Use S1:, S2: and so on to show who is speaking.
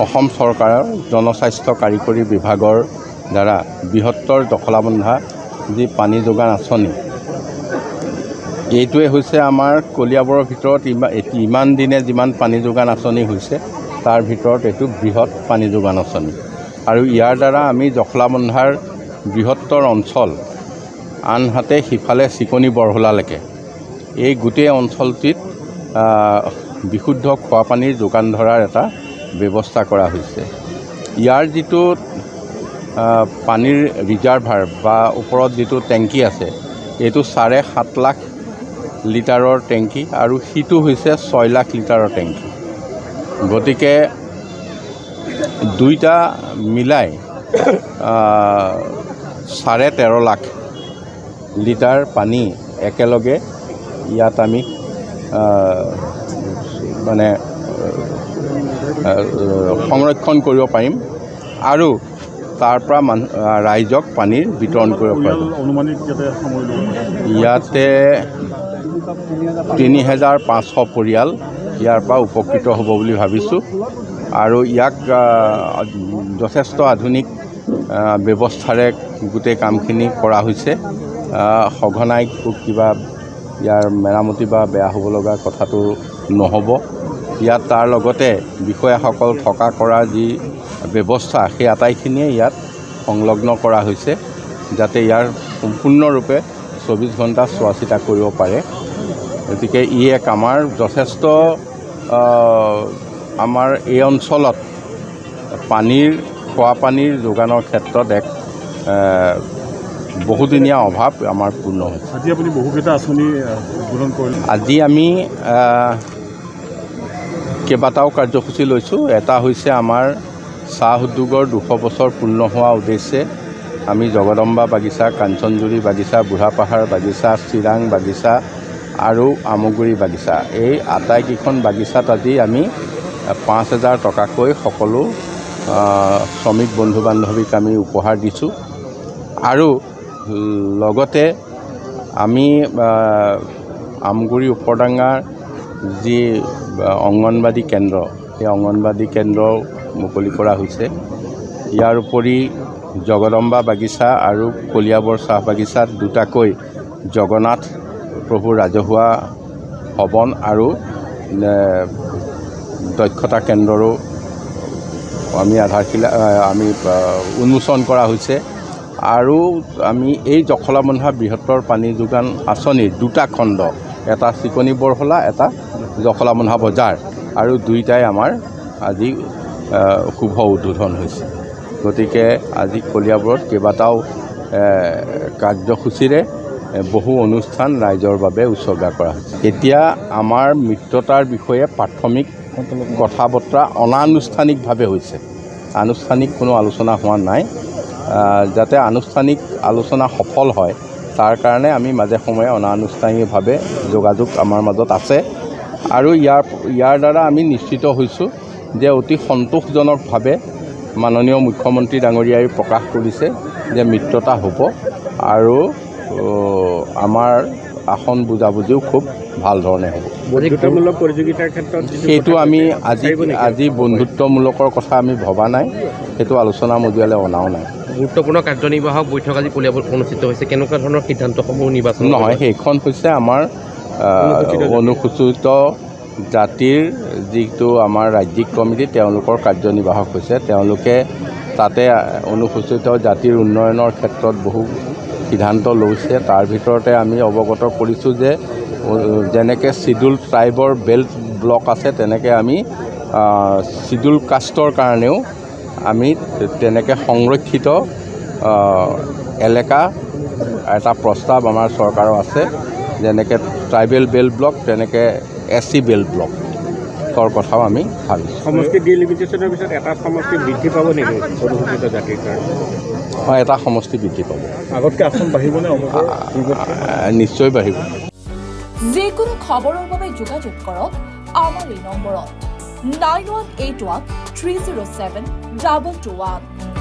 S1: অসম চৰকাৰৰ জনস্বাস্থ্য কাৰিকৰী বিভাগৰ দ্বাৰা বৃহত্তৰ দখলাবন্ধা যি পানী যোগান আঁচনি, এইটোৱে হৈছে আমাৰ কলিয়াবৰৰ ভিতৰত ইমান দিনে যিমান পানী যোগান আঁচনি হৈছে তাৰ ভিতৰত এইটো বৃহৎ পানী যোগান আঁচনি। আৰু ইয়াৰ দ্বাৰা আমি দখলাবন্ধাৰ বৃহত্তৰ অঞ্চল, আনহাতে সিফালে চিকনি বৰহোলালৈকে এই গোটেই অঞ্চলটিত বিশুদ্ধ খোৱা পানীৰ যোগান ধৰাৰ এটা ব্যৱস্থা কৰা হৈছে। ইয়াৰ যিটো পানীৰ ৰিজাৰ্ভাৰ বা ওপৰত যিটো টেংকি আছে, এইটো 7.5 লাখ লিটাৰৰ টেংকি আৰু সিটো হৈছে 6 লাখ লিটাৰৰ টেংকি। গতিকে দুইটা মিলাই 13.5 লাখ লিটাৰ পানী একেলগে ইয়াত আমি মানে সংৰক্ষণ কৰিব পাৰিম আৰু তাৰ পৰা ৰাইজক পানীৰ বিতৰণ কৰিব পাৰিম। ইয়াতে 3,500 পৰিয়াল ইয়াৰ পৰা উপকৃত হ'ব বুলি ভাবিছোঁ আৰু ইয়াক যথেষ্ট আধুনিক ব্যৱস্থাৰে গোটেই কামখিনি কৰা হৈছে। সঘনাই কিবা ইয়াৰ মেৰামতি বা বেয়া হ'ব লগা কথাটো নহ'ব। ইয়াত তাৰ লগতে বিষয়াসকল থকা কৰাৰ যি ব্যৱস্থা, সেই আটাইখিনিয়ে ইয়াত সংলগ্ন কৰা হৈছে যাতে ইয়াৰ সম্পূৰ্ণৰূপে 24 ঘণ্টা চোৱা চিতা কৰিব পাৰে। গতিকে ই এক আমাৰ যথেষ্ট আমাৰ এই অঞ্চলত খোৱা পানীৰ যোগানৰ ক্ষেত্ৰত এক বহুদিনীয়া অভাৱ আমাৰ পূৰ্ণ হৈছে।
S2: আজি আপুনি বহুকেইটা আঁচনি উদ্বোধন কৰিলে।
S1: আজি আমি কেইবাটাও কাৰ্যসূচী লৈছোঁ। এটা হৈছে আমাৰ চাহ উদ্যোগৰ 200 বছৰ পূৰ্ণ হোৱা উদ্দেশ্যে আমি জগদম্বা বাগিচা, কাঞ্চনজুৰি বাগিচা, বুঢ়াপাহাৰ বাগিচা, চিৰাং বাগিচা আৰু আমগুৰি বাগিচা, এই আটাইকেইখন বাগিচাত আজি আমি 5,000 টকাকৈ সকলো শ্ৰমিক বন্ধু বান্ধৱীক আমি উপহাৰ দিছোঁ। আৰু লগতে আমি আমগুৰি উপৰডাঙাৰ যি অংগনবাদী কেন্দ্ৰ, সেই অংগনবাদী কেন্দ্ৰ মুকলি কৰা হৈছে। ইয়াৰ উপৰি জগদম্বা বাগিচা আৰু কলিয়াবৰ চাহ বাগিচাত দুটাকৈ জগন্নাথ প্ৰভুৰ ৰাজহুৱা ভৱন আৰু দক্ষতা কেন্দ্ৰৰো আমি উন্মোচন কৰা হৈছে। আৰু আমি এই দখলাবন্ধা বৃহত্তৰ পানী যোগান আঁচনিৰ দুটা খণ্ড, এটা চিকনি বৰহোলা, এটা দখলাবন্ধা বজাৰ, আৰু দুইটাই আমাৰ আজি শুভ উদ্বোধন হৈছে। গতিকে আজি কলিয়াবৰত কেইবাটাও কাৰ্যসূচীৰে বহু অনুষ্ঠান ৰাইজৰ বাবে উৎসৰ্গা কৰা হৈছে। এতিয়া আমাৰ মিত্ৰতাৰ বিষয়ে প্ৰাথমিক কথা বতৰা অনানুষ্ঠানিকভাৱে হৈছে, আনুষ্ঠানিক কোনো আলোচনা হোৱা নাই। যাতে আনুষ্ঠানিক আলোচনা সফল হয় তাৰ কাৰণে আমি মাজে সময়ে অনানুষ্ঠানিকভাৱে যোগাযোগ আমাৰ মাজত আছে। আৰু ইয়াৰ দ্বাৰা আমি নিশ্চিত হৈছোঁ যে অতি সন্তোষজনকভাৱে মাননীয় মুখ্যমন্ত্ৰী ডাঙৰীয়াই প্ৰকাশ কৰিছে যে মিত্ৰতা হ'ব আৰু আমাৰ আসন বুজাবুজিও খুব ভাল ধৰণে হ'ব।
S2: বন্ধুত্বমূলক প্ৰতিযোগিতাৰ ক্ষেত্ৰত
S1: সেইটো আমি আজি বন্ধুত্বমূলকৰ কথা আমি ভবা নাই, সেইটো আলোচনা মজিয়ালৈ অনাও নাই।
S3: গুৰুত্বপূৰ্ণ কাৰ্যনিৰ্বাহক বৈঠক আজি কলিয়াবৰত অনুষ্ঠিত হৈছে। কেনেকুৱা ধৰণৰ সিদ্ধান্তসমূহ নিৰ্বাচন
S1: নহয়, সেইখন হৈছে আমাৰ অনুসূচিত জাতিৰ যিটো আমাৰ ৰাজ্যিক কমিটি, তেওঁলোকৰ কাৰ্যনিৰ্বাহক হৈছে। তেওঁলোকে তাতে অনুসূচিত জাতিৰ উন্নয়নৰ ক্ষেত্ৰত বহু সিদ্ধান্ত লৈছে। তাৰ ভিতৰতে আমি অৱগত কৰিছোঁ যে যেনেকৈ চিডুল ট্ৰাইবৰ বেল্ট ব্লক আছে, তেনেকৈ আমি চিডুল কাষ্টৰ কাৰণেও আমি তেনেকৈ সংৰক্ষিত এলেকা এটা প্ৰস্তাৱ আমাৰ চৰকাৰৰ আছে। যেনেকৈ ট্ৰাইবেল বেল্ট ব্লক, তেনেকৈ SC বেল্ট ব্লকৰ কথাও আমি ভাবিছোঁ।
S2: সমষ্টি ডিলিমিটেশ্যনৰ পিছত এটা সমষ্টি বৃদ্ধি পাব নেকি অনুসূচিত জাতিৰ কাৰণে?
S1: হয়, এটা সমষ্টি বৃদ্ধি পাব।
S2: আগতকৈ আসন বাঢ়িবনে?
S1: নিশ্চয় বাঢ়িব।
S4: যিকোনো খবৰৰ বাবে যোগাযোগ কৰক আমাৰ এই নম্বৰত 9181 307 221।